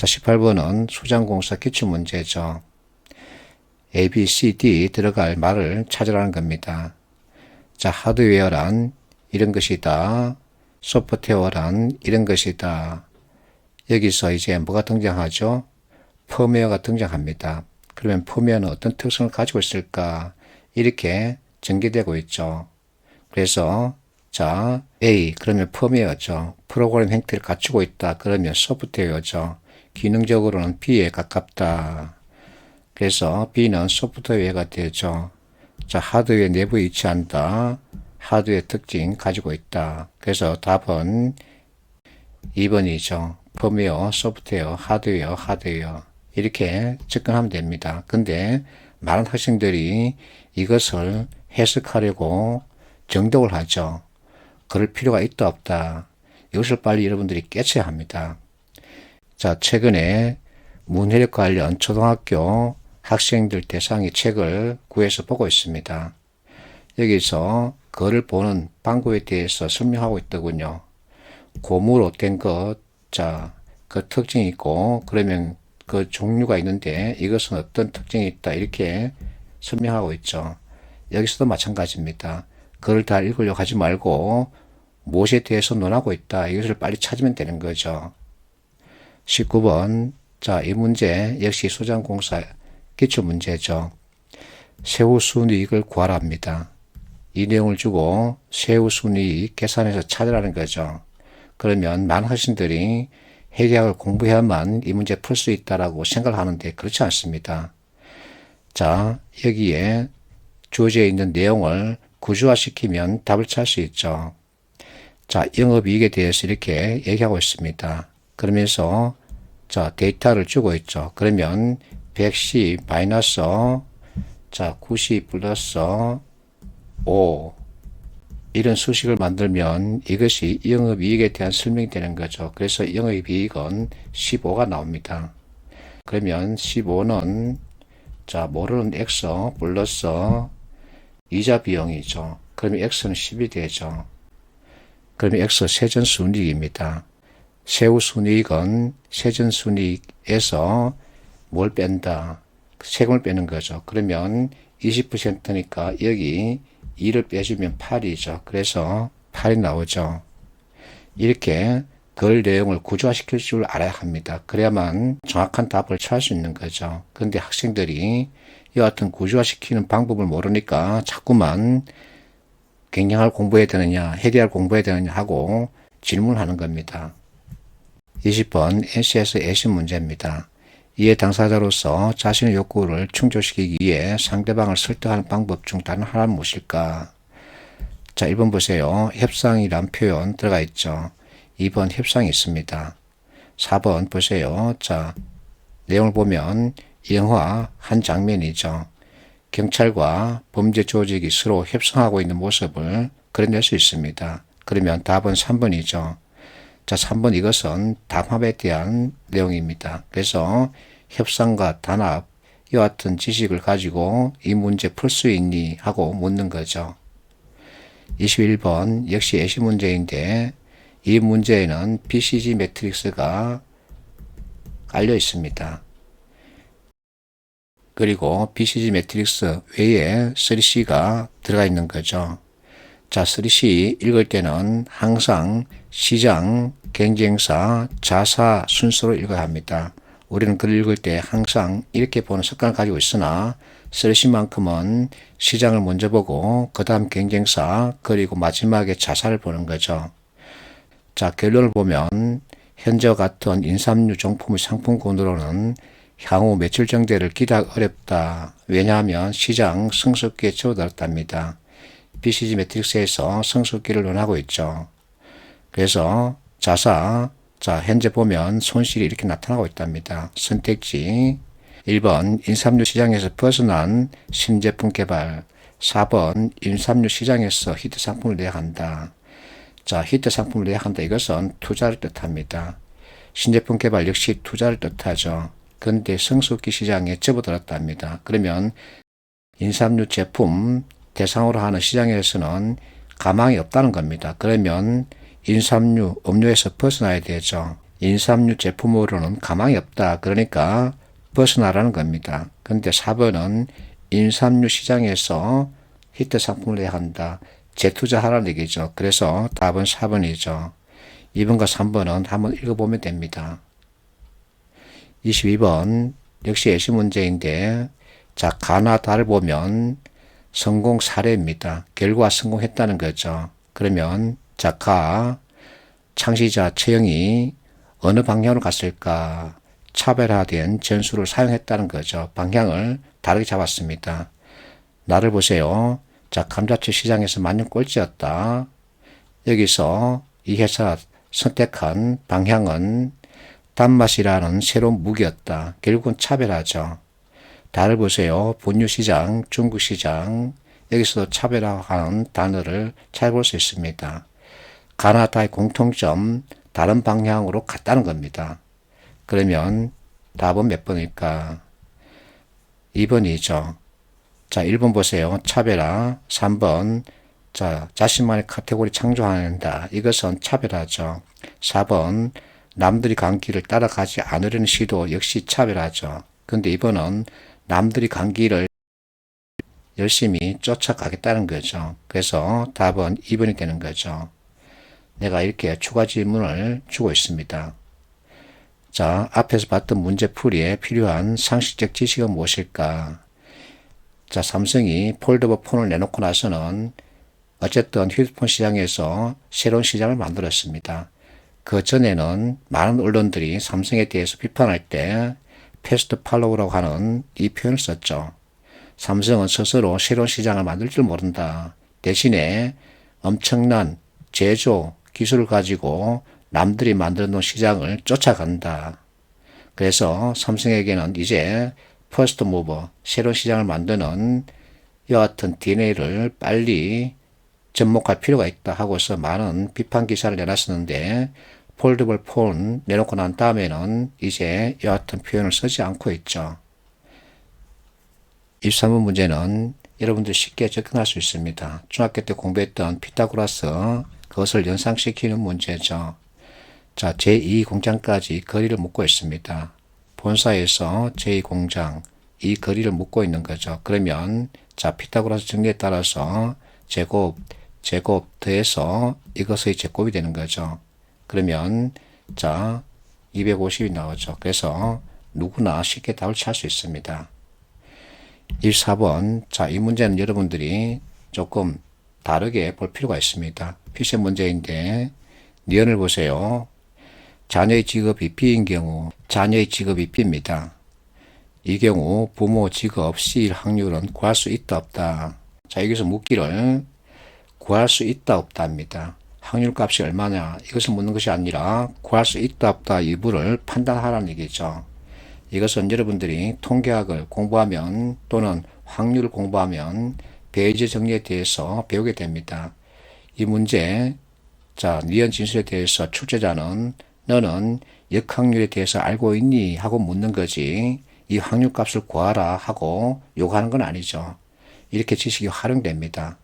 자, 18번은 수장공사 기출문제죠. A, B, C, D 들어갈 말을 찾으라는 겁니다. 자, 하드웨어란 이런 것이다. 소프트웨어란 이런 것이다. 여기서 이제 뭐가 등장하죠? 펌웨어가 등장합니다. 그러면 펌웨어는 어떤 특성을 가지고 있을까? 이렇게 전개되고 있죠. 그래서 자, A 그러면 펌웨어죠. 프로그램 형태를 갖추고 있다. 그러면 소프트웨어죠. 기능적으로는 B에 가깝다. 그래서 B는 소프트웨어가 되죠. 자, 하드웨어 내부에 위치한다. 하드웨어 특징 가지고 있다. 그래서 답은 2번이죠. 펌웨어, 소프트웨어, 하드웨어 이렇게 접근하면 됩니다. 근데 많은 학생들이 이것을 해석하려고 정독을 하죠. 그럴 필요가 있다 없다. 이것을 빨리 여러분들이 깨쳐야 합니다. 자, 최근에 문해력 관련 초등학교 학생들 대상의 책을 구해서 보고 있습니다. 여기서 그를 보는 방법에 대해서 설명하고 있더군요. 고무로 된 것, 자, 그 특징이 있고, 그러면 그 종류가 있는데 이것은 어떤 특징이 있다. 이렇게 설명하고 있죠. 여기서도 마찬가지입니다. 그걸 다 읽으려고 하지 말고 무엇에 대해서 논하고 있다. 이것을 빨리 찾으면 되는 거죠. 19번. 자, 이 문제 역시 수장공사 기출문제죠. 세후순이익을 구하라 합니다. 이 내용을 주고 세후순이익 계산해서 찾으라는 거죠. 그러면 많은 학생들이 회계학을 공부해야만 이 문제 풀 수 있다라고 생각을 하는데 그렇지 않습니다. 자, 여기에 주어져 있는 내용을 구조화시키면 답을 찾을 수 있죠. 자, 영업이익에 대해서 이렇게 얘기하고 있습니다. 그러면서 자, 데이터를 주고 있죠. 그러면 110 마이너스 자, 90 플러스 5 이런 수식을 만들면 이것이 영업이익에 대한 설명이 되는 거죠. 그래서 영업이익은 15가 나옵니다. 그러면 15는 자, 모르는 X 플러스 이자 비용이죠. 그러면 X는 10이 되죠. 그러면 X 세전순이익입니다. 세후순이익은 세전순이익에서 뭘 뺀다? 세금을 빼는 거죠. 그러면 20%니까 여기 2를 빼주면 8이죠. 그래서 8이 나오죠. 이렇게 그 내용을 구조화시킬 줄 알아야 합니다. 그래야만 정확한 답을 찾을 수 있는 거죠. 그런데 학생들이 이와 같은 구조화시키는 방법을 모르니까 자꾸만 경영학을 공부해야 되느냐, 회계학을 공부해야 되느냐 하고 질문하는 겁니다. 20번 NC에서 애신 문제입니다. 이해 당사자로서 자신의 욕구를 충족시키기 위해 상대방을 설득하는 방법 중 다른 하나는 무엇일까? 자, 1번 보세요. 협상이란 표현 들어가 있죠. 2번 협상이 있습니다. 4번 보세요. 자, 내용을 보면 영화 한 장면이죠. 경찰과 범죄 조직이 서로 협상하고 있는 모습을 그려낼 수 있습니다. 그러면 답은 3번이죠. 자, 3번 이것은 담합에 대한 내용입니다. 그래서 협상과 단합 이와 같은 지식을 가지고 이 문제 풀 수 있니 하고 묻는 거죠. 21번 역시 예시 문제인데 이 문제에는 BCG 매트릭스가 깔려 있습니다. 그리고 BCG 매트릭스 외에 3C가 들어가 있는 거죠. 자, 3C 읽을 때는 항상 시장, 경쟁사, 자사 순서로 읽어야 합니다. 우리는 글을 읽을 때 항상 이렇게 보는 습관을 가지고 있으나 3C만큼은 시장을 먼저 보고 그 다음 경쟁사 그리고 마지막에 자사를 보는 거죠. 자, 결론을 보면 현재와 같은 인삼류 정품의 상품군으로는 향후 매출 정대를 기대하기 어렵다. 왜냐하면 시장 성숙기에 접어들었답니다. BCG 매트릭스에서 성숙기를 논하고 있죠. 그래서 자사, 자, 현재 보면 손실이 이렇게 나타나고 있답니다. 선택지 1번 인삼류 시장에서 벗어난 신제품 개발, 4번 인삼류 시장에서 히트 상품을 내야 한다. 자, 히트 상품을 내야 한다. 이것은 투자를 뜻합니다. 신제품 개발 역시 투자를 뜻하죠. 그런데 성숙기 시장에 접어들었답니다. 그러면 인삼류 제품 대상으로 하는 시장에서는 가망이 없다는 겁니다. 그러면 인삼류, 음료에서 벗어나야 되죠. 인삼류 제품으로는 가망이 없다. 그러니까 벗어나라는 겁니다. 근데 4번은 인삼류 시장에서 히트 상품을 내야 한다. 재투자하라는 얘기죠. 그래서 답은 4번이죠. 2번과 3번은 한번 읽어보면 됩니다. 22번 역시 예시 문제인데, 자, 가나 다를 보면 성공 사례입니다. 결과 성공했다는 거죠. 그러면 자, 가 창시자 최영이 어느 방향으로 갔을까? 차별화된 전술을 사용했다는 거죠. 방향을 다르게 잡았습니다. 나를 보세요. 자, 감자칩 시장에서 만년 꼴찌였다. 여기서 이 회사 선택한 방향은 단맛이라는 새로운 무기였다. 결국은 차별화죠. 다를 보세요. 본유 시장, 중국 시장, 여기서도 차별화하는 단어를 찾아볼 수 있습니다. 가나다의 공통점, 다른 방향으로 갔다는 겁니다. 그러면 답은 몇 번일까? 2번이죠. 자, 1번 보세요. 차별화. 3번. 자, 자신만의 카테고리 창조한다. 이것은 차별화죠. 4번. 남들이 간 길을 따라가지 않으려는 시도 역시 차별화죠. 근데 이번은 남들이 간 길을 열심히 쫓아가겠다는 거죠. 그래서 답은 2번이 되는 거죠. 내가 이렇게 추가 질문을 주고 있습니다. 자, 앞에서 봤던 문제풀이에 필요한 상식적 지식은 무엇일까? 자, 삼성이 폴더블 폰을 내놓고 나서는 어쨌든 휴대폰 시장에서 새로운 시장을 만들었습니다. 그 전에는 많은 언론들이 삼성에 대해서 비판할 때 패스트 팔로우라고 하는 이 표현을 썼죠. 삼성은 스스로 새로운 시장을 만들 줄 모른다. 대신에 엄청난 제조 기술을 가지고 남들이 만들어 놓은 시장을 쫓아간다. 그래서 삼성에게는 이제 퍼스트 무버, 새로운 시장을 만드는 이와 같은 DNA를 빨리 접목할 필요가 있다 하고서 많은 비판 기사를 내놨었는데, 폴더블 폰 내놓고 난 다음에는 이제 이와 같은 표현을 쓰지 않고 있죠. 23번 문제는 여러분들 쉽게 접근할 수 있습니다. 중학교 때 공부했던 피타고라스, 그것을 연상시키는 문제죠. 자, 제2공장까지 거리를 묻고 있습니다. 본사에서 제2공장, 이 거리를 묻고 있는 거죠. 그러면, 자, 피타고라스 정리에 따라서 제곱 더해서 이것의 제곱이 되는 거죠. 그러면, 자, 250이 나오죠. 그래서 누구나 쉽게 답을 찾을 수 있습니다. 14번. 자, 이 문제는 여러분들이 조금 다르게 볼 필요가 있습니다. 필수 문제인데, 니은을 보세요. 자녀의 직업이 B인 경우, 자녀의 직업이 B입니다. 이 경우 부모 직업 C일 확률은 구할 수 있다 없다. 자, 여기서 묻기를 구할 수 있다 없다 합니다. 확률 값이 얼마냐, 이것을 묻는 것이 아니라 구할 수 있다 없다 일부를 판단하라는 얘기죠. 이것은 여러분들이 통계학을 공부하면 또는 확률을 공부하면 베이지 정리에 대해서 배우게 됩니다. 이 문제, 자, 니은 진술에 대해서 출제자는 너는 역확률에 대해서 알고 있니? 하고 묻는 거지, 이 확률 값을 구하라 하고 요구하는 건 아니죠. 이렇게 지식이 활용됩니다.